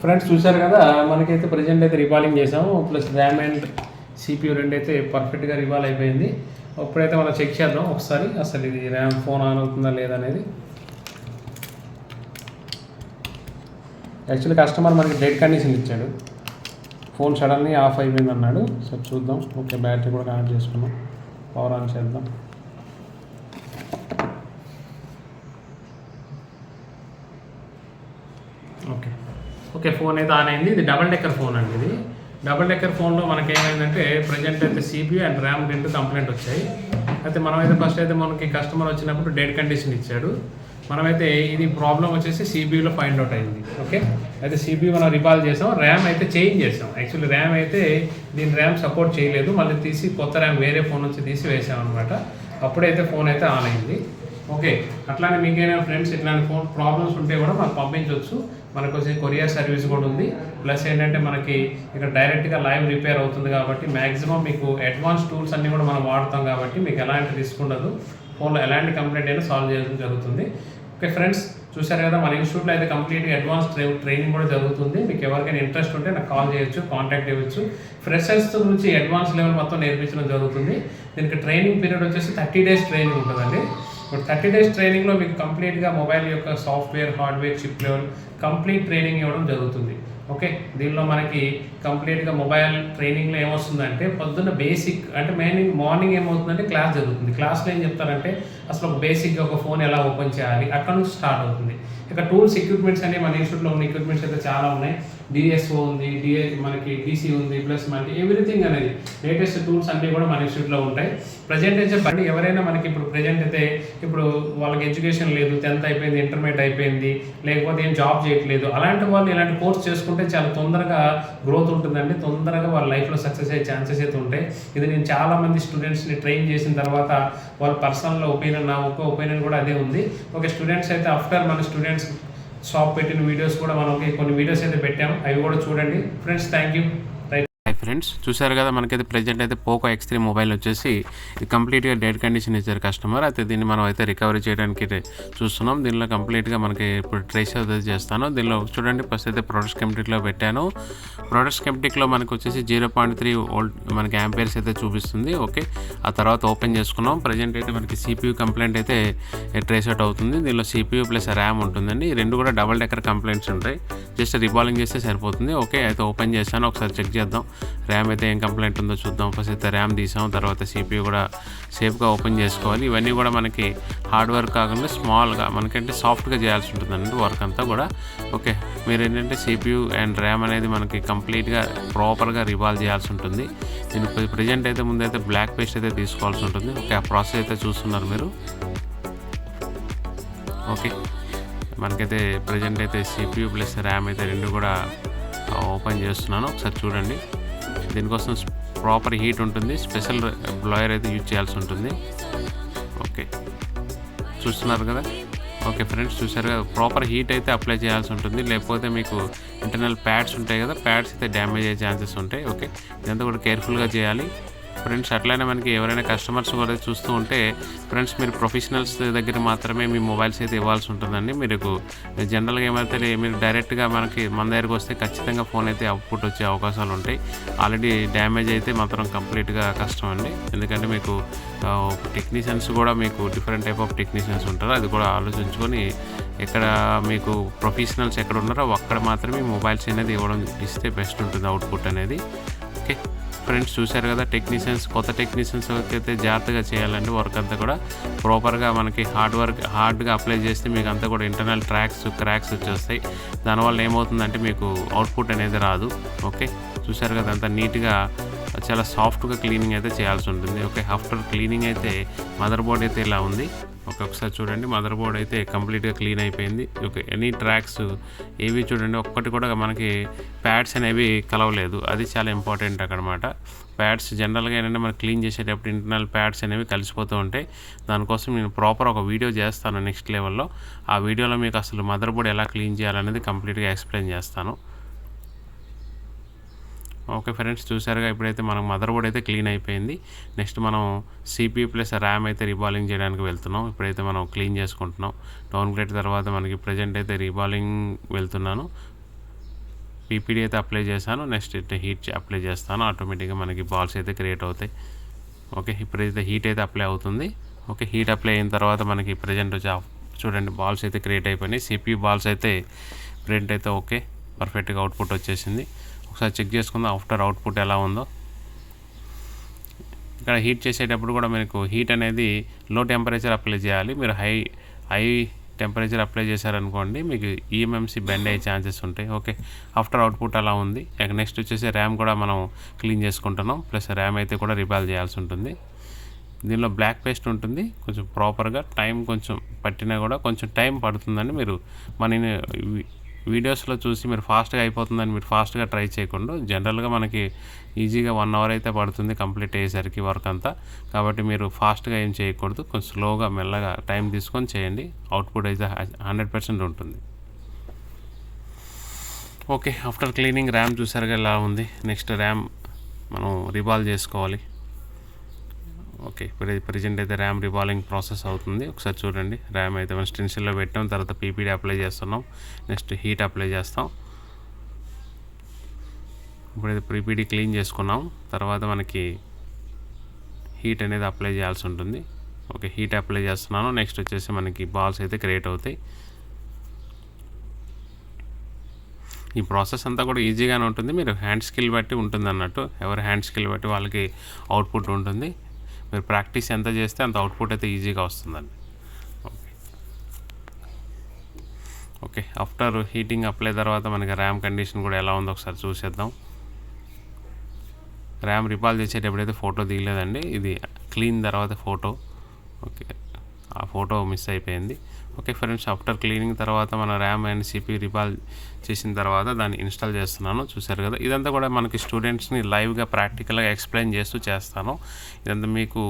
Friends చూసారు కదా, మనకైతే ప్రజెంట్ అయితే రివాల్వింగ్ చేసాము. ప్లస్ ర్యామ్ అండ్ సిపియూ రెండు అయితే పర్ఫెక్ట్గా రివాల్వ్ అయిపోయింది. ఇప్పుడైతే మనం చెక్ చేద్దాం ఒకసారి అసలు ఇది ర్యామ్ ఫోన్ ఆన్ అవుతుందా లేదా అనేది. యాక్చువల్లీ కస్టమర్ మనకి డెడ్ కండిషన్ ఇచ్చాడు, ఫోన్ సడన్లీ ఆఫ్ అయిపోయింది అన్నాడు. సో చూద్దాం. ఓకే, బ్యాటరీ కూడా కనెక్ట్ చేసుకున్నాం, పవర్ ఆన్ చేద్దాం. ఓకే ఓకే, ఫోన్ అయితే ఆన్ అయింది. ఇది డబల్ డెక్కర్ ఫోన్ అండి. ఇది డబల్ డెక్కర్ ఫోన్లో మనకి ఏమైందంటే ప్రజెంట్ అయితే సిపియూ అండ్ ర్యామ్ రెండు కంప్లైంట్ వచ్చాయి. అయితే మనమైతే ఫస్ట్ అయితే మనకి కస్టమర్ వచ్చినప్పుడు డెడ్ కండిషన్ ఇచ్చాడు. మనమైతే ఇది ప్రాబ్లం వచ్చేసి సిపియూలో ఫైండ్ అవుట్ అయింది. ఓకే, అయితే సిపియూ మనం రివాల్వ్ చేసాం, ర్యామ్ అయితే చేంజ్ చేసాం. యాక్చువల్లీ ర్యామ్ అయితే దీని ర్యామ్ సపోర్ట్ చేయలేదు, మళ్ళీ తీసి కొత్త ర్యామ్ వేరే ఫోన్ నుంచి తీసి వేసాం అనమాట. అప్పుడైతే ఫోన్ అయితే ఆన్ అయింది. ఓకే, అట్లానే మీకైనా ఫ్రెండ్స్ ఇట్లాంటి ఫోన్ ప్రాబ్లమ్స్ ఉంటే కూడా మనకు పంపించవచ్చు. మనకు వచ్చి కొరియర్ సర్వీస్ కూడా ఉంది. ప్లస్ ఏంటంటే మనకి ఇక్కడ డైరెక్ట్గా లైవ్ రిపేర్ అవుతుంది కాబట్టి మ్యాక్సిమం మీకు అడ్వాన్స్ టూల్స్ అన్నీ కూడా మనం వాడతాం కాబట్టి మీకు ఎలాంటి రిస్క్ ఉండదు. ఫోన్లో ఎలాంటి కంప్లైంట్ అయినా సాల్వ్ చేయడం జరుగుతుంది. ఓకే ఫ్రెండ్స్, చూసారు కదా, మన ఇన్స్టిట్యూట్లో అయితే కంప్లీట్గా అడ్వాన్స్ ట్రైనింగ్ కూడా జరుగుతుంది. మీకు ఎవరికైనా ఇంట్రెస్ట్ ఉంటే నాకు కాల్ చేయొచ్చు, కాంటాక్ట్ చేయవచ్చు. ఫ్రెషర్స్ నుంచి అడ్వాన్స్ లెవెల్ మొత్తం నేర్పించడం జరుగుతుంది. దీనికి ట్రైనింగ్ పీరియడ్ వచ్చేసి 30 days ట్రైనింగ్ ఉంటుందండి. ఇప్పుడు 30 days ట్రైనింగ్లో మీకు కంప్లీట్గా మొబైల్ యొక్క software, hardware, chip level complete training ఇవ్వడం జరుగుతుంది. ఓకే, దీనిలో మనకి కంప్లీట్గా మొబైల్ ట్రైనింగ్లో ఏమొస్తుందంటే పొద్దున్న బేసిక్ అంటే మార్నింగ్ ఏమవుతుందంటే క్లాస్ జరుగుతుంది. క్లాస్లో ఏం చెప్తారంటే అసలు ఒక బేసిక్గా ఒక ఫోన్ ఎలా ఓపెన్ చేయాలి అక్కడ నుంచి స్టార్ట్ అవుతుంది. ఇక టూల్స్, ఎక్విప్మెంట్స్ అన్ని మన ఇన్స్టిట్యూట్లో ఉన్న ఎక్విప్మెంట్స్ అయితే చాలా ఉన్నాయి. డిఎస్ఓ ఉంది, మనకి డీసీ ఉంది, ప్లస్ మనకి ఎవ్రీథింగ్ అనేది లేటెస్ట్ టూల్స్ అన్నీ కూడా మన ఇన్స్టిట్యూట్లో ఉంటాయి. ప్రజెంట్ అయితే చెప్పండి, ఎవరైనా మనకి ఇప్పుడు ప్రజెంట్ అయితే ఇప్పుడు వాళ్ళకి ఎడ్యుకేషన్ లేదు, 10th అయిపోయింది, ఇంటర్మీడియట్ అయిపోయింది, లేకపోతే ఏం జాబ్ చేయట్లేదు, అలాంటి వాళ్ళు ఇలాంటి కోర్స్ చేసుకుంటే చాలా తొందరగా గ్రోత్ ఉంటుందండి. తొందరగా వాళ్ళ లైఫ్లో సక్సెస్ అయ్యే ఛాన్సెస్ అయితే ఉంటాయి. ఇది నేను చాలామంది స్టూడెంట్స్ని ట్రైన్ చేసిన తర్వాత వాళ్ళ పర్సనల్ ఒపీనియన్, నా ఒపీనియన్ కూడా అదే ఉంది. ఓకే, స్టూడెంట్స్ అయితే ఆఫ్టర్ మన స్టూడెంట్స్ షాప్ పెట్టిన వీడియోస్ కూడా మనకి కొన్ని వీడియోస్ అయితే పెట్టాము, అవి కూడా చూడండి friends. Thank you. Hi friends, చూసారు కదా, మనకైతే ప్రజెంట్ అయితే పోకో X3 మొబైల్ వచ్చేసి ఇది కంప్లీట్గా డెడ్ కండిషన్ ఇచ్చారు కస్టమర్. అయితే దీన్ని మనం అయితే రికవరీ చేయడానికి చూస్తున్నాం. దీనిలో కంప్లీట్గా మనకి ఇప్పుడు ట్రేస్ అయితే చేస్తాను. దీనిలో చూడండి, ఫస్ట్ అయితే ప్రొడక్ట్స్ కెమిటిక్లో పెట్టాను. ప్రొడక్ట్స్ కెమిటిక్లో మనకు వచ్చేసి 0.3 వోల్ట్ మనకి యాంపేర్స్ అయితే చూపిస్తుంది. ఓకే, ఆ తర్వాత ఓపెన్ చేసుకున్నాం. ప్రజెంట్ అయితే మనకి సిపియూ కంప్లైంట్ అయితే ట్రేస్ అవుట్ అవుతుంది. దీనిలో సిపియూ ప్లస్ ర్యామ్ ఉంటుందండి. ఈ రెండు కూడా డబల్ డెక్కర్ కంప్లైంట్స్ ఉంటాయి. జస్ట్ రిబాలింగ్ చేస్తే సరిపోతుంది. ఓకే, అయితే ఓపెన్ చేశాను, ఒకసారి చెక్ చేద్దాం ర్యామ్ అయితే ఏం కంప్లైంట్ ఉందో చూద్దాం. ఫస్ట్ అయితే ర్యామ్ తీసాం, తర్వాత సిపియూ కూడా సేఫ్గా ఓపెన్ చేసుకోవాలి. ఇవన్నీ కూడా మనకి హార్డ్ వర్క్ కాకుండా స్మాల్గా మనకంటే సాఫ్ట్గా చేయాల్సి ఉంటుందండి వర్క్ అంతా కూడా. ఓకే, మీరు ఏంటంటే సిపియూ అండ్ ర్యామ్ అనేది మనకి కంప్లీట్గా ప్రాపర్గా రివాల్వ్ చేయాల్సి ఉంటుంది. దీనికి ప్రజెంట్ అయితే ముందైతే బ్లాక్ పేస్ట్ అయితే తీసుకోవాల్సి ఉంటుంది. ఓకే, ఆ ప్రాసెస్ అయితే చూస్తున్నారు మీరు. ఓకే, మనకైతే ప్రజెంట్ అయితే సిపియూ ప్లస్ ర్యామ్ అయితే రెండు కూడా ఓపెన్ చేస్తున్నాను, ఒకసారి చూడండి. దీనికోసం ప్రాపర్ హీట్ ఉంటుంది, స్పెషల్ బ్లోయర్ అయితే యూజ్ చేయాల్సి ఉంటుంది. ఓకే, చూస్తున్నారు కదా. ఓకే ఫ్రెండ్స్, చూసారు కదా, ప్రాపర్ హీట్ అయితే అప్లై చేయాల్సి ఉంటుంది, లేకపోతే మీకు ఇంటర్నల్ ప్యాడ్స్ ఉంటాయి కదా, ప్యాడ్స్ అయితే డ్యామేజ్ అయ్యే ఛాన్సెస్ ఉంటాయి. ఓకే, ఇదంతా కూడా కేర్ఫుల్గా చేయాలి ఫ్రెండ్స్. అట్లనే మనకి ఎవరైనా కస్టమర్స్ కూడా చూస్తూ ఉంటే ఫ్రెండ్స్, మీరు ప్రొఫెషనల్స్ దగ్గర మాత్రమే మీ మొబైల్స్ అయితే ఇవ్వాల్సి ఉంటుందండి. మీకు జనరల్గా ఏమైతే మీరు డైరెక్ట్గా మన దగ్గరికి వస్తే ఖచ్చితంగా ఫోన్ అయితే అవుట్పుట్ వచ్చే అవకాశాలు ఉంటాయి. ఆల్రెడీ డ్యామేజ్ అయితే మాత్రం కంప్లీట్గా కష్టం అండి. ఎందుకంటే మీకు టెక్నీషియన్స్ కూడా మీకు డిఫరెంట్ టైప్ ఆఫ్ టెక్నీషియన్స్ ఉంటారు. అది కూడా ఆలోచించుకొని ఎక్కడ మీకు ప్రొఫెషనల్స్ ఎక్కడ ఉన్నారో అక్కడ మాత్రమే మొబైల్స్ అనేది ఇస్తే బెస్ట్ ఉంటుంది అవుట్పుట్ అనేది. ఓకే ఫ్రెండ్స్, చూశారు కదా, కొత్త టెక్నీషియన్స్ అయితే జాగ్రత్తగా చేయాలండి. వర్క్ అంతా కూడా ప్రాపర్గా మనకి హార్డ్గా అప్లై చేస్తే మీకు అంతా కూడా ఇంటర్నల్ క్రాక్స్ వచ్చేస్తాయి. దానివల్ల ఏమవుతుందంటే మీకు అవుట్పుట్ అనేది రాదు. ఓకే, చూశారు కదా, అంత నీట్గా చాలా సాఫ్ట్గా క్లీనింగ్ అయితే చేయాల్సి ఉంటుంది. ఓకే, ఆఫ్టర్ క్లీనింగ్ అయితే మదర్ బోర్డ్ అయితే ఇలా ఉంది. ఒకసారి చూడండి, మదర్ బోర్డ్ అయితే కంప్లీట్గా క్లీన్ అయిపోయింది. ఓకే, ఎనీ ట్రాక్స్ ఏవి చూడండి, ఒక్కటి కూడా మనకి ప్యాడ్స్ అనేవి కలవలేదు. అది చాలా ఇంపార్టెంట్ అన్నమాట. ప్యాడ్స్ జనరల్గా ఏంటంటే మనం క్లీన్ చేసేటప్పుడు ఇంటర్నల్ ప్యాడ్స్ అనేవి కలిసిపోతూ ఉంటాయి. దానికోసం నేను ప్రాపర్ ఒక వీడియో చేస్తాను నెక్స్ట్ లెవెల్లో. ఆ వీడియోలో మీకు అసలు మదర్ బోర్డ్ ఎలా క్లీన్ చేయాలనేది కంప్లీట్గా ఎక్స్ప్లెయిన్ చేస్తాను. ఓకే ఫ్రెండ్స్, చూసారుగా, ఇప్పుడైతే మనం మదర్ బోర్డ్ అయితే క్లీన్ అయిపోయింది. నెక్స్ట్ మనం సిపియూ ప్లస్ ర్యామ్ అయితే రీబాలింగ్ చేయడానికి వెళ్తున్నాం. ఇప్పుడైతే మనం క్లీన్ చేసుకుంటున్నాం. డౌన్ గ్రేడ్ తర్వాత మనకి ప్రజెంట్ అయితే రీబాలింగ్ వెళ్తున్నాను. పీపీడీ అయితే అప్లై చేశాను. నెక్స్ట్ అయితే హీట్ అప్లై చేస్తాను. ఆటోమేటిక్గా మనకి బాల్స్ అయితే క్రియేట్ అవుతాయి. ఓకే, ఇప్పుడైతే హీట్ అయితే అప్లై అవుతుంది. ఓకే, హీట్ అప్లై అయిన తర్వాత మనకి ప్రజెంట్ వచ్చి చూడండి బాల్స్ అయితే క్రియేట్ అయిపోయినాయి. CPU బాల్స్ అయితే ప్రింట్ అయితే ఓకే, పర్ఫెక్ట్గా అవుట్పుట్ వచ్చేసింది. ఒకసారి చెక్ చేసుకుందాం ఆఫ్టర్ అవుట్పుట్ ఎలా ఉందో. ఇక్కడ హీట్ చేసేటప్పుడు కూడా మీకు హీట్ అనేది లో టెంపరేచర్ అప్లై చేయాలి. మీరు హై టెంపరేచర్ అప్లై చేశారనుకోండి మీకు EMMC బెండ్ అయ్యే ఛాన్సెస్ ఉంటాయి. ఓకే, ఆఫ్టర్ అవుట్పుట్ అలా ఉంది. నెక్స్ట్ వచ్చేసి ర్యామ్ కూడా మనం క్లీన్ చేసుకుంటున్నాం. ప్లస్ ర్యామ్ అయితే కూడా రిబాల్ చేయాల్సి ఉంటుంది. దీనిలో బ్లాక్ పేస్ట్ ఉంటుంది. కొంచెం ప్రాపర్గా టైం కొంచెం పట్టినా కూడా కొంచెం టైం పడుతుందని మీరు మన వీడియోస్లో చూసి మీరు ఫాస్ట్గా అయిపోతుందని మీరు ఫాస్ట్గా ట్రై చేయకుండా జనరల్గా మనకి ఈజీగా 1 అవర్ అయితే పడుతుంది కంప్లీట్ అయ్యేసరికి వర్క్ అంతా. కాబట్టి మీరు ఫాస్ట్గా ఏం చేయకూడదు, కొంచెం స్లోగా మెల్లగా టైం తీసుకొని చేయండి. అవుట్పుట్ అయితే 100% ఉంటుంది. ఓకే, ఆఫ్టర్ క్లీనింగ్ ర్యామ్ చూసారుగా ఎలా ఉంది. నెక్స్ట్ ర్యామ్ మనం రిబాల్ చేసుకోవాలి. ఓకే, ఇప్పుడు ప్రజెంట్ అయితే ర్యామ్ రివాల్వింగ్ ప్రాసెస్ అవుతుంది. ఒకసారి చూడండి, ర్యామ్ అయితే మనం స్టెన్సిల్లో పెట్టాం, తర్వాత పీపీడీ అప్లై చేస్తున్నాం, నెక్స్ట్ హీట్ అప్లై చేస్తాం. ఇప్పుడైతే పీపీడీ క్లీన్ చేసుకున్నాం, తర్వాత మనకి హీట్ అనేది అప్లై చేయాల్సి ఉంటుంది. ఓకే, హీట్ అప్లై చేస్తున్నాను. నెక్స్ట్ వచ్చేసి మనకి బాల్స్ అయితే క్రియేట్ అవుతాయి. ఈ ప్రాసెస్ అంతా కూడా ఈజీగానే ఉంటుంది. మీరు హ్యాండ్ స్కిల్ బట్టి ఉంటుంది అన్నట్టు, ఎవరి హ్యాండ్ స్కిల్ బట్టి వాళ్ళకి అవుట్పుట్ ఉంటుంది. మీరు ప్రాక్టీస్ ఎంత చేస్తే అంత అవుట్పుట్ అయితే ఈజీగా వస్తుందండి. ఓకే, ఆఫ్టర్ హీటింగ్ అప్లై తర్వాత మనకి ర్యామ్ కండిషన్ కూడా ఎలా ఉందో ఒకసారి చూసేద్దాం. ర్యామ్ రిపాల్ చేసేటప్పుడైతే ఫోటో దిగలేదండి, ఇది క్లీన్ తర్వాత ఫోటో. ఓకే, ఆ ఫోటో మిస్ అయిపోయింది. ఓకే ఫ్రెండ్స్, ఆఫ్టర్ క్లీనింగ్ తర్వాత మన ర్యామ్ అండ్ CPU రిపాల్ చేసిన తర్వాత దాన్ని ఇన్స్టాల్ చేస్తున్నాను. చూసారు కదా, ఇదంతా కూడా మనకి స్టూడెంట్స్ని లైవ్గా ప్రాక్టికల్గా ఎక్స్ప్లెయిన్ చేస్తూ చేస్తాను. ఇదంతా మీకు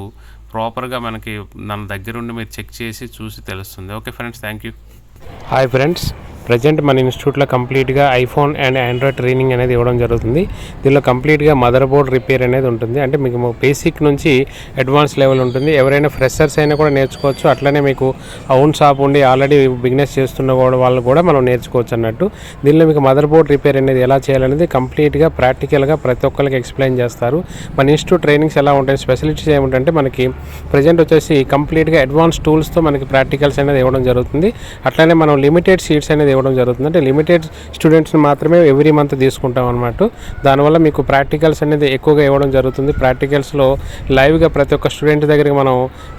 ప్రాపర్గా మనకి మన దగ్గరుండి మీరు చెక్ చేసి చూసి తెలుస్తుంది. Okay friends, thank you. Hi friends, present మన ఇన్స్టిట్యూట్లో కంప్లీట్గా ఐఫోన్ అండ్ ఆండ్రాయిడ్ ట్రైనింగ్ అనేది ఇవ్వడం జరుగుతుంది. దీనిలో కంప్లీట్గా మదర్ బోర్డ్ రిపేర్ అనేది ఉంటుంది. అంటే మీకు బేసిక్ నుంచి అడ్వాన్స్ లెవెల్ ఉంటుంది. ఎవరైనా ఫ్రెషర్స్ అయినా కూడా నేర్చుకోవచ్చు. అట్లనే మీకు ఓన్ షాప్ ఉండి ఆల్రెడీ బిజినెస్ చేస్తున్న వాళ్ళు కూడా మనం నేర్చుకోవచ్చు అన్నట్టు. దీనిలో మీకు మదర్ బోర్డ్ రిపేర్ అనేది ఎలా చేయాలనేది కంప్లీట్గా ప్రాక్టికల్గా ప్రతి ఒక్కరికి ఎక్స్ప్లెయిన్ చేస్తారు. మన ఇన్స్టిట్యూట్ ట్రైనింగ్స్ ఎలా ఉంటాయి, స్పెషలిటీస్ ఏమిటంటే మనకి ప్రజెంట్ వచ్చేసి కంప్లీట్గా అడ్వాన్స్ టూల్స్తో మనకి ప్రాక్టికల్స్ అనేది ఇవ్వడం జరుగుతుంది. అట్లనే మనం లిమిటెడ్ సీట్స్ అనేది ఇవ్వడం జరుగుతుంది. అంటే లిమిటెడ్ స్టూడెంట్స్ని మాత్రమే ఎవ్రీ మంత్ తీసుకుంటాం అన్నమాట. దానివల్ల మీకు ప్రాక్టికల్స్ అనేది ఎక్కువగా ఇవ్వడం జరుగుతుంది. ప్రాక్టికల్స్లో లైవ్గా ప్రతి ఒక్క స్టూడెంట్ దగ్గరికి మనం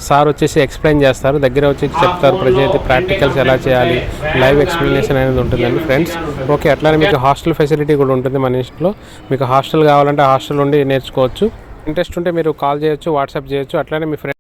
సార్ వచ్చేసి ఎక్స్ప్లెయిన్ చేస్తారు, దగ్గర వచ్చి చెప్తారు ప్రజెంట్ ప్రాక్టికల్స్ ఎలా చేయాలి, లైవ్ ఎక్స్ప్లెనేషన్ అనేది ఉంటుందండి ఫ్రెండ్స్. ఓకే, అట్లానే మీకు హాస్టల్ ఫెసిలిటీ కూడా ఉంటుంది మన ఇన్స్టిట్యూట్లో. మీకు హాస్టల్ కావాలంటే హాస్టల్ నుండి నేర్చుకోవచ్చు. ఇంట్రెస్ట్ ఉంటే మీరు కాల్ చేయొచ్చు, వాట్సాప్ చేయొచ్చు. అట్లానే మీ ఫ్రెండ్స్